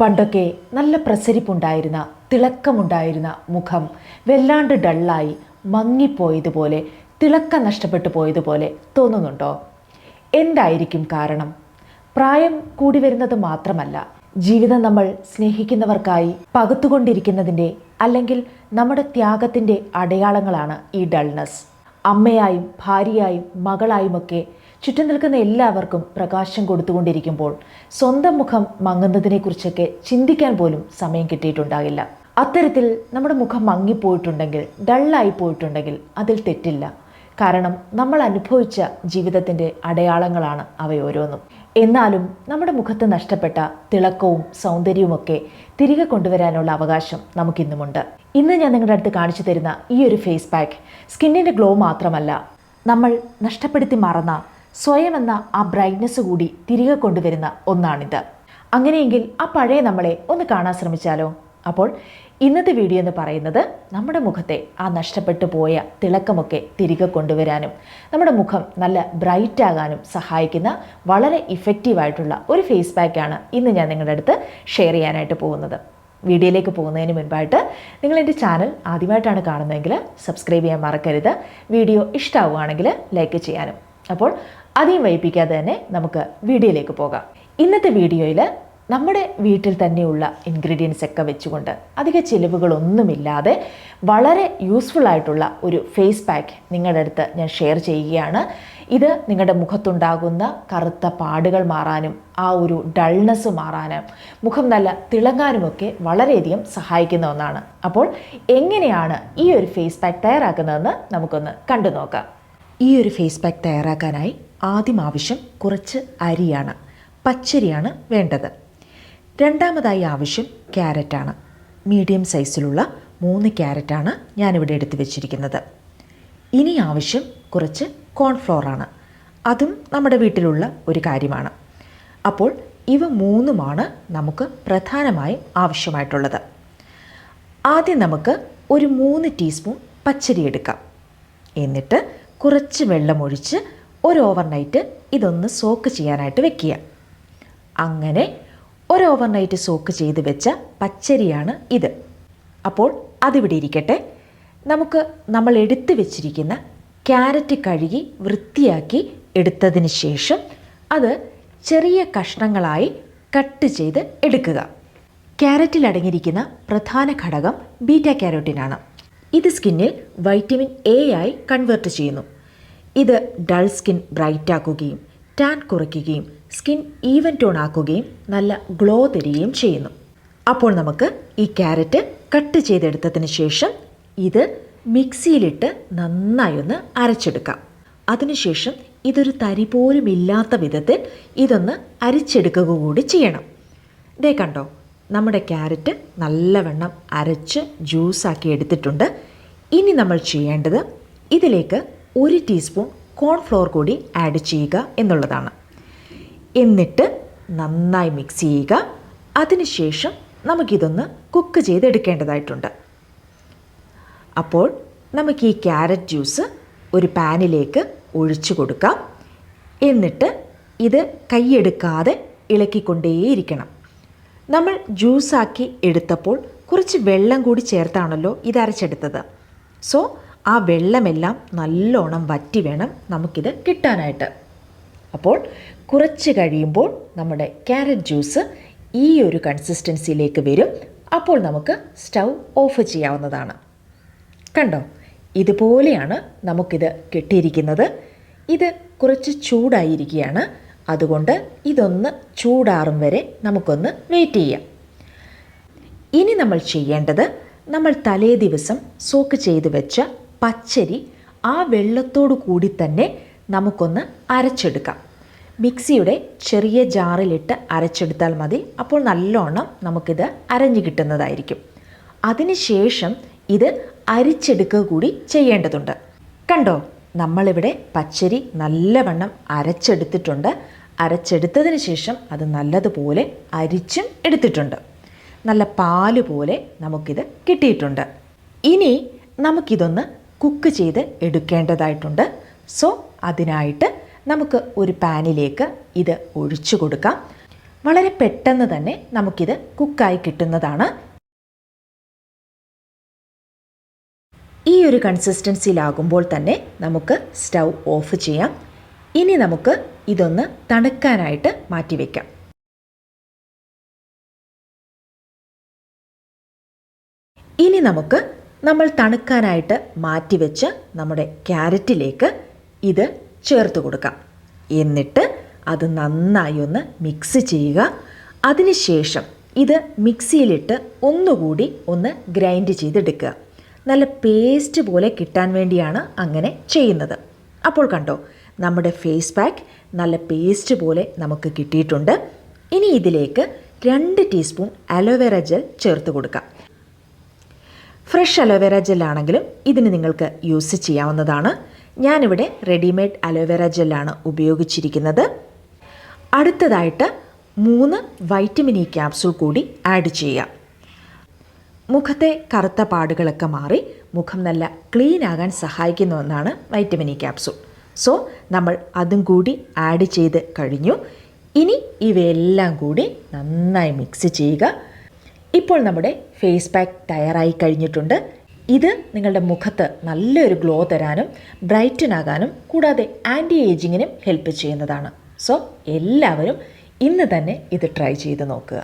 പണ്ടൊക്കെ നല്ല പ്രസരിപ്പുണ്ടായിരുന്ന തിളക്കമുണ്ടായിരുന്ന മുഖം വല്ലാണ്ട് ഡള്ളായി മങ്ങിപ്പോയതുപോലെ തിളക്കം നഷ്ടപ്പെട്ടു പോയതുപോലെ തോന്നുന്നുണ്ടോ? എന്തായിരിക്കും കാരണം? പ്രായം കൂടി വരുന്നത് മാത്രമല്ല, ജീവിതം നമ്മൾ സ്നേഹിക്കുന്നവർക്കായി പകുത്തുകൊണ്ടിരിക്കുന്നതിൻ്റെ അല്ലെങ്കിൽ നമ്മുടെ ത്യാഗത്തിൻ്റെ അടയാളങ്ങളാണ് ഈ ഡൾനെസ്. അമ്മയായും ഭാര്യയായും മകളായുമൊക്കെ ചുറ്റും നിൽക്കുന്ന എല്ലാവർക്കും പ്രകാശം കൊടുത്തുകൊണ്ടിരിക്കുമ്പോൾ സ്വന്തം മുഖം മങ്ങുന്നതിനെക്കുറിച്ചൊക്കെ ചിന്തിക്കാൻ പോലും സമയം കിട്ടിയിട്ടുണ്ടാകില്ല. അത്തരത്തിൽ നമ്മുടെ മുഖം മങ്ങിപ്പോയിട്ടുണ്ടെങ്കിൽ, ഡള്ളായി പോയിട്ടുണ്ടെങ്കിൽ അതിൽ തെറ്റില്ല. കാരണം നമ്മൾ അനുഭവിച്ച ജീവിതത്തിൻ്റെ അടയാളങ്ങളാണ് അവയോരോന്നും. എന്നാലും നമ്മുടെ മുഖത്ത് നഷ്ടപ്പെട്ട തിളക്കവും സൗന്ദര്യവുമൊക്കെ തിരികെ കൊണ്ടുവരാനുള്ള അവകാശം നമുക്കിന്നുമുണ്ട്. ഇന്ന് ഞാൻ നിങ്ങളുടെ അടുത്ത് കാണിച്ചു തരുന്ന ഈ ഒരു ഫേസ് പാക്ക് സ്കിന്നിൻ്റെ ഗ്ലോ മാത്രമല്ല, നമ്മൾ നഷ്ടപ്പെടുത്തി മറന്ന സ്വയം എന്ന ആ ബ്രൈറ്റ്നെസ് കൂടി തിരികെ കൊണ്ടുവരുന്ന ഒന്നാണിത്. അങ്ങനെയെങ്കിൽ ആ പഴയ നമ്മളെ ഒന്ന് കാണാൻ ശ്രമിച്ചാലോ? അപ്പോൾ ഇന്നത്തെ വീഡിയോ എന്ന് പറയുന്നത് നമ്മുടെ മുഖത്തെ ആ നഷ്ടപ്പെട്ടു പോയ തിളക്കമൊക്കെ തിരികെ കൊണ്ടുവരാനും നമ്മുടെ മുഖം നല്ല ബ്രൈറ്റ് ആകാനും സഹായിക്കുന്ന വളരെ ഇഫക്റ്റീവായിട്ടുള്ള ഒരു ഫേസ് പാക്കാണ് ഇന്ന് ഞാൻ നിങ്ങളുടെ അടുത്ത് ഷെയർ ചെയ്യാനായിട്ട് പോകുന്നത്. വീഡിയോയിലേക്ക് പോകുന്നതിന് മുൻപായിട്ട് നിങ്ങൾ എൻ്റെ ചാനൽ ആദ്യമായിട്ടാണ് കാണുന്നതെങ്കിൽ സബ്സ്ക്രൈബ് ചെയ്യാൻ മറക്കരുത്. വീഡിയോ ഇഷ്ടമാവുകയാണെങ്കിൽ ലൈക്ക് ചെയ്യാനും. അപ്പോൾ അധികം വൈകിപ്പിക്കാതെ തന്നെ നമുക്ക് വീഡിയോയിലേക്ക് പോകാം. ഇന്നത്തെ വീഡിയോയിൽ നമ്മുടെ വീട്ടിൽ തന്നെയുള്ള ഇൻഗ്രീഡിയൻസ് ഒക്കെ വെച്ചുകൊണ്ട് അധിക ചിലവുകളൊന്നുമില്ലാതെ വളരെ യൂസ്ഫുൾ ആയിട്ടുള്ള ഒരു ഫേസ് പാക്ക് നിങ്ങളുടെ അടുത്ത് ഞാൻ ഷെയർ ചെയ്യുകയാണ്. ഇത് നിങ്ങളുടെ മുഖത്തുണ്ടാകുന്ന കറുത്ത പാടുകൾ മാറാനും ആ ഒരു ഡൾനെസ് മാറാനും മുഖം നല്ല തിളങ്ങാനുമൊക്കെ വളരെയധികം സഹായിക്കുന്ന ഒന്നാണ്. അപ്പോൾ എങ്ങനെയാണ് ഈ ഒരു ഫേസ് പാക്ക് തയ്യാറാക്കുന്നതെന്ന് നമുക്കൊന്ന് കണ്ടു നോക്കാം. ഈ ഒരു ഫേസ് പാക്ക് തയ്യാറാക്കാനായി ആദ്യം ആവശ്യം കുറച്ച് അരിയാണ്, പച്ചരിയാണ് വേണ്ടത്. രണ്ടാമതായി ആവശ്യം ക്യാരറ്റാണ്. മീഡിയം സൈസിലുള്ള 3 ക്യാരറ്റാണ് ഞാനിവിടെ എടുത്തു വെച്ചിരിക്കുന്നത്. ഇനി ആവശ്യം കുറച്ച് കോൺഫ്ലോറാണ്. അതും നമ്മുടെ വീട്ടിലുള്ള ഒരു കാര്യമാണ്. അപ്പോൾ ഇവ മൂന്നുമാണ് നമുക്ക് പ്രധാനമായും ആവശ്യമായിട്ടുള്ളത്. ആദ്യം നമുക്ക് ഒരു 3 ടീസ്പൂൺ പച്ചരി എടുക്കാം. എന്നിട്ട് കുറച്ച് വെള്ളമൊഴിച്ച് ഒരു ഓവർനൈറ്റ് ഇതൊന്ന് സോക്ക് ചെയ്യാനായിട്ട് വെക്കുക. അങ്ങനെ ഒരു ഓവർനൈറ്റ് സോക്ക് ചെയ്ത് വെച്ച പച്ചരിയാണ് ഇത്. അപ്പോൾ അതിവിടെ ഇരിക്കട്ടെ. നമുക്ക് നമ്മൾ എടുത്തു വെച്ചിരിക്കുന്ന ക്യാരറ്റ് കഴുകി വൃത്തിയാക്കി എടുത്തതിന് ശേഷം അത് ചെറിയ കഷ്ണങ്ങളായി കട്ട് ചെയ്ത് എടുക്കുക. ക്യാരറ്റിൽ അടങ്ങിയിരിക്കുന്ന പ്രധാന ഘടകം ബീറ്റ കാരോട്ടിനാണ്. ഇത് സ്കിന്നിൽ വൈറ്റമിൻ എ ആയി കൺവേർട്ട് ചെയ്യുന്നു. ഇത് ഡൾ സ്കിൻ ബ്രൈറ്റ് ആക്കുകയും ടാൻ കുറയ്ക്കുകയും സ്കിൻ ഈവൻ ടോൺ ആക്കുകയും നല്ല ഗ്ലോ തരികയും ചെയ്യുന്നു. അപ്പോൾ നമുക്ക് ഈ ക്യാരറ്റ് കട്ട് ചെയ്തെടുത്തതിന് ശേഷം ഇത് മിക്സിയിലിട്ട് നന്നായി ഒന്ന് അരച്ചെടുക്കാം. അതിനുശേഷം ഇതൊരു തരി പോലും ഇല്ലാത്ത വിധത്തിൽ ഇതൊന്ന് അരിച്ചെടുക്കുക കൂടി ചെയ്യണം. ദേ കണ്ടോ, നമ്മുടെ ക്യാരറ്റ് നല്ലവണ്ണം അരച്ച് ജ്യൂസാക്കി എടുത്തിട്ടുണ്ട്. ഇനി നമ്മൾ ചെയ്യേണ്ടത് ഇതിലേക്ക് 1 ടീസ്പൂൺ കോൺഫ്ലോർ കൂടി ആഡ് ചെയ്യുക എന്നുള്ളതാണ്. എന്നിട്ട് നന്നായി മിക്സ് ചെയ്യുക. അതിനുശേഷം നമുക്കിതൊന്ന് കുക്ക് ചെയ്തെടുക്കേണ്ടതായിട്ടുണ്ട്. അപ്പോൾ നമുക്ക് ഈ ക്യാരറ്റ് ജ്യൂസ് ഒരു പാനിലേക്ക് ഒഴിച്ചു കൊടുക്കാം. എന്നിട്ട് ഇത് കൈയെടുക്കാതെ ഇളക്കിക്കൊണ്ടേയിരിക്കണം. നമ്മൾ ജ്യൂസാക്കി എടുത്തപ്പോൾ കുറച്ച് വെള്ളം കൂടി ചേർത്താണല്ലോ ഇത് അരച്ചെടുത്തത്. സോ ആ വെള്ളമെല്ലാം നല്ലോണം വറ്റി വേണം നമുക്കിത് കിട്ടാനായിട്ട്. അപ്പോൾ കുറച്ച് കഴിയുമ്പോൾ നമ്മുടെ ക്യാരറ്റ് ജ്യൂസ് ഈ ഒരു കൺസിസ്റ്റൻസിയിലേക്ക് വരും. അപ്പോൾ നമുക്ക് സ്റ്റൗ ഓഫ് ചെയ്യാവുന്നതാണ്. കണ്ടോ, ഇതുപോലെയാണ് നമുക്കിത് കിട്ടിയിരിക്കുന്നത്. ഇത് കുറച്ച് ചൂടായിരിക്കുകയാണ്. അതുകൊണ്ട് ഇതൊന്ന് ചൂടാറും വരെ നമുക്കൊന്ന് വെയിറ്റ് ചെയ്യാം. ഇനി നമ്മൾ ചെയ്യേണ്ടത്, നമ്മൾ തലേ ദിവസം സോക്ക് ചെയ്ത് വെച്ച പച്ചരി ആ വെള്ളത്തോടു കൂടി തന്നെ നമുക്കൊന്ന് അരച്ചെടുക്കാം. മിക്സിയുടെ ചെറിയ ജാറിലിട്ട് അരച്ചെടുത്താൽ മതി. അപ്പോൾ നല്ലോണം നമുക്കിത് അരഞ്ഞു കിട്ടുന്നതായിരിക്കും. അതിനുശേഷം ഇത് അരിച്ചെടുക്കുക കൂടി ചെയ്യേണ്ടതുണ്ട്. കണ്ടോ, നമ്മളിവിടെ പച്ചരി നല്ലവണ്ണം അരച്ചെടുത്തിട്ടുണ്ട്. അരച്ചെടുത്തതിന് ശേഷം അത് നല്ലതുപോലെ അരിച്ചും എടുത്തിട്ടുണ്ട്. നല്ല പാല് പോലെ നമുക്കിത് കിട്ടിയിട്ടുണ്ട്. ഇനി നമുക്കിതൊന്ന് കുക്ക് ചെയ്ത് എടുക്കേണ്ടതായിട്ടുണ്ട്. സോ അതിനായിട്ട് നമുക്ക് ഒരു പാനിലേക്ക് ഇത് ഒഴിച്ചു കൊടുക്കാം. വളരെ പെട്ടെന്ന് തന്നെ നമുക്കിത് കുക്കായി കിട്ടുന്നതാണ്. ഈ ഒരു കൺസിസ്റ്റൻസിയിലാകുമ്പോൾ തന്നെ നമുക്ക് സ്റ്റൗ ഓഫ് ചെയ്യാം. ഇനി നമുക്ക് ഇതൊന്ന് തണുക്കാനായിട്ട് മാറ്റിവെക്കാം. ഇനി നമുക്ക് നമ്മൾ തണുക്കാനായിട്ട് മാറ്റിവെച്ച നമ്മുടെ ക്യാരറ്റിലേക്ക് ഇത് ചേർത്ത് കൊടുക്കാം. എന്നിട്ട് അത് നന്നായി ഒന്ന് മിക്സ് ചെയ്യുക. അതിനുശേഷം ഇത് മിക്സിയിലിട്ട് ഒന്നുകൂടി ഒന്ന് ഗ്രൈൻഡ് ചെയ്തെടുക്കുക. നല്ല പേസ്റ്റ് പോലെ കിട്ടാൻ വേണ്ടിയാണ് അങ്ങനെ ചെയ്യുന്നത്. അപ്പോൾ കണ്ടോ, നമ്മുടെ ഫേസ് പാക്ക് നല്ല പേസ്റ്റ് പോലെ നമുക്ക് കിട്ടിയിട്ടുണ്ട്. ഇനി ഇതിലേക്ക് 2 ടീസ്പൂൺ അലോവേറ ജെൽ ചേർത്ത് കൊടുക്കാം. ഫ്രഷ് അലോവേറ ജെല്ലാണെങ്കിലും ഇതിന് നിങ്ങൾക്ക് യൂസ് ചെയ്യാവുന്നതാണ്. ഞാനിവിടെ റെഡിമെയ്ഡ് അലോവേറ ജെല്ലാണ് ഉപയോഗിച്ചിരിക്കുന്നത്. അടുത്തതായിട്ട് 3 വൈറ്റമിൻ ഇ ക്യാപ്സൂൾ കൂടി ആഡ് ചെയ്യാം. മുഖത്തെ കറുത്ത പാടുകളൊക്കെ മാറി മുഖം നല്ല ക്ലീൻ ആകാൻ സഹായിക്കുന്ന ഒന്നാണ് വൈറ്റമിൻ ഇ ക്യാപ്സൂൾ. സോ നമ്മൾ അതും കൂടി ആഡ് ചെയ്ത് കഴിഞ്ഞു. ഇനി ഇവയെല്ലാം കൂടി നന്നായി മിക്സ് ചെയ്യുക. ഇപ്പോൾ നമ്മുടെ ഫേസ് പാക്ക് തയ്യാറായി കഴിഞ്ഞിട്ടുണ്ട്. ഇത് നിങ്ങളുടെ മുഖത്ത് നല്ലൊരു ഗ്ലോ തരാനും ബ്രൈറ്റൻ ആകാനും കൂടാതെ ആൻറ്റി ഏജിങ്ങിനും ഹെൽപ്പ് ചെയ്യുന്നതാണ്. സോ എല്ലാവരും ഇന്ന് തന്നെ ഇത് ട്രൈ ചെയ്ത് നോക്കുക.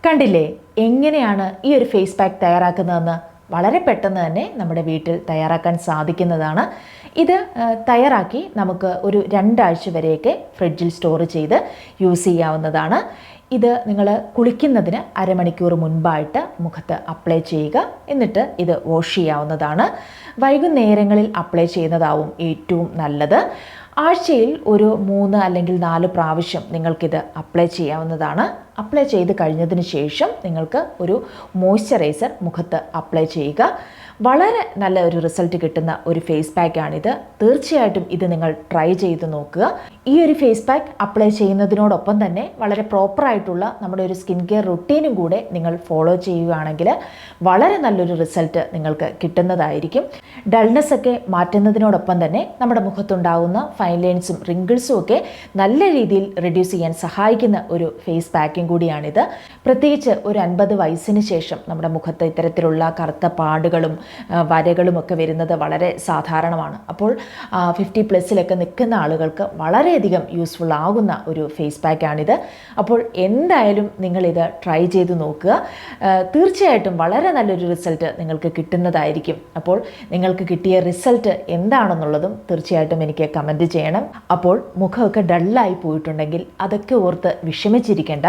കണ്ടില്ലേ എങ്ങനെയാണ് ഈ ഒരു ഫേസ് പാക്ക് തയ്യാറാക്കുന്നതെന്ന്? വളരെ പെട്ടെന്ന് തന്നെ നമ്മുടെ വീട്ടിൽ തയ്യാറാക്കാൻ സാധിക്കുന്നതാണ്. ഇത് തയ്യാറാക്കി നമുക്ക് ഒരു 2 ആഴ്ച വരെയൊക്കെ ഫ്രിഡ്ജിൽ സ്റ്റോർ ചെയ്ത് യൂസ് ചെയ്യാവുന്നതാണ്. ഇത് നിങ്ങൾ കുളിക്കുന്നതിന് അരമണിക്കൂർ മുൻപായിട്ട് മുഖത്ത് അപ്ലൈ ചെയ്യുക. എന്നിട്ട് ഇത് വാഷ് ചെയ്യാവുന്നതാണ്. വൈകുന്നേരങ്ങളിൽ അപ്ലൈ ചെയ്യുന്നതാവും ഏറ്റവും നല്ലത്. ആഴ്ചയിൽ ഒരു 3 അല്ലെങ്കിൽ 4 പ്രാവശ്യം നിങ്ങൾക്കിത് അപ്ലൈ ചെയ്യാവുന്നതാണ്. അപ്ലൈ ചെയ്ത് കഴിഞ്ഞതിന് ശേഷം നിങ്ങൾക്ക് ഒരു മോയ്സ്ചറൈസർ മുഖത്ത് അപ്ലൈ ചെയ്യുക. വളരെ നല്ല ഒരു റിസൾട്ട് കിട്ടുന്ന ഒരു ഫേസ് പാക്കാണിത്. തീർച്ചയായിട്ടും ഇത് നിങ്ങൾ ട്രൈ ചെയ്ത് നോക്കുക. ഈ ഒരു ഫേസ് പാക്ക് അപ്ലൈ ചെയ്യുന്നതിനോടൊപ്പം തന്നെ വളരെ പ്രോപ്പറായിട്ടുള്ള നമ്മുടെ ഒരു സ്കിൻ കെയർ റുട്ടീനും കൂടെ നിങ്ങൾ ഫോളോ ചെയ്യുകയാണെങ്കിൽ വളരെ നല്ലൊരു റിസൾട്ട് നിങ്ങൾക്ക് കിട്ടുന്നതായിരിക്കും. ഡൾനെസ് ഒക്കെ മാറ്റുന്നതിനോടൊപ്പം തന്നെ നമ്മുടെ മുഖത്തുണ്ടാകുന്ന ഫൈൻ ലൈൻസും റിങ്കിൾസും ഒക്കെ നല്ല രീതിയിൽ റിഡ്യൂസ് ചെയ്യാൻ സഹായിക്കുന്ന ഒരു ഫേസ് പാക്കിംഗ് കൂടിയാണിത്. പ്രത്യേകിച്ച് ഒരു 50 വയസ്സിന് ശേഷം നമ്മുടെ മുഖത്ത് ഇത്തരത്തിലുള്ള കറുത്ത പാടുകളും വരകളും ഒക്കെ വരുന്നത് വളരെ സാധാരണമാണ്. അപ്പോൾ 50+ നിൽക്കുന്ന ആളുകൾക്ക് വളരെയധികം യൂസ്ഫുൾ ആകുന്ന ഒരു ഫേസ് പാക്കാണിത്. അപ്പോൾ എന്തായാലും നിങ്ങളിത് ട്രൈ ചെയ്ത് നോക്കുക. തീർച്ചയായിട്ടും വളരെ നല്ലൊരു റിസൾട്ട് നിങ്ങൾക്ക് കിട്ടുന്നതായിരിക്കും. അപ്പോൾ നിങ്ങൾക്ക് കിട്ടിയ റിസൾട്ട് എന്താണെന്നുള്ളതും തീർച്ചയായിട്ടും എനിക്ക് കമൻറ്റ് ചെയ്യണം. അപ്പോൾ മുഖമൊക്കെ ഡള്ളായി പോയിട്ടുണ്ടെങ്കിൽ അതൊക്കെ ഓർത്ത് വിഷമിച്ചിരിക്കേണ്ട.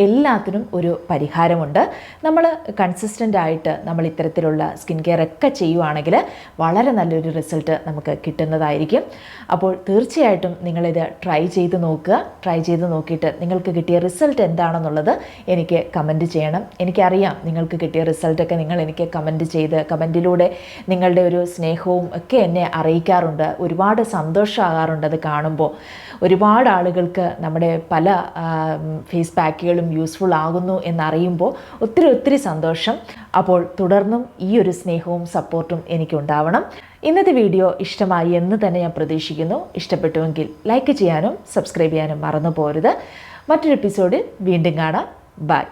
എല്ലാത്തിനും ഒരു പരിഹാരമുണ്ട്. നമ്മൾ കൺസിസ്റ്റൻ്റ് ആയിട്ട് നമ്മൾ ഇത്തരത്തിലുള്ള സ്കിൻ കെയർ ഒക്കെ ചെയ്യുവാണെങ്കിൽ വളരെ നല്ലൊരു റിസൾട്ട് നമുക്ക് കിട്ടുന്നതായിരിക്കും. അപ്പോൾ തീർച്ചയായിട്ടും നിങ്ങളിത് ട്രൈ ചെയ്ത് നോക്കുക. ട്രൈ ചെയ്ത് നോക്കിയിട്ട് നിങ്ങൾക്ക് കിട്ടിയ റിസൾട്ട് എന്താണെന്നുള്ളത് എനിക്ക് കമൻറ്റ് ചെയ്യണം. എനിക്കറിയാം നിങ്ങൾക്ക് കിട്ടിയ റിസൾട്ടൊക്കെ നിങ്ങൾ എനിക്ക് കമൻറ്റ് ചെയ്ത് കമൻറ്റിലൂടെ നിങ്ങളുടെ ഒരു സ്നേഹവും ഒക്കെ എന്നെ അറിയിക്കാറുണ്ട്. ഒരുപാട് സന്തോഷമാകാറുണ്ട് അത് കാണുമ്പോൾ. ഒരുപാട് ആളുകൾക്ക് നമ്മുടെ പല ഫേസ് പാക്കുകളും യൂസ്ഫുൾ ആകുന്നു എന്നറിയുമ്പോൾ ഒത്തിരി സന്തോഷം. അപ്പോൾ തുടർന്നും ഈ ഒരു സ്നേഹവും സപ്പോർട്ടും എനിക്കുണ്ടാവണം. ഇന്നത്തെ വീഡിയോ ഇഷ്ടമായി എന്ന് തന്നെ ഞാൻ പ്രതീക്ഷിക്കുന്നു. ഇഷ്ടപ്പെട്ടുവെങ്കിൽ ലൈക്ക് ചെയ്യാനും സബ്സ്ക്രൈബ് ചെയ്യാനും മറന്നു പോരുത്. മറ്റൊരു എപ്പിസോഡിൽ വീണ്ടും കാണാം. ബൈ.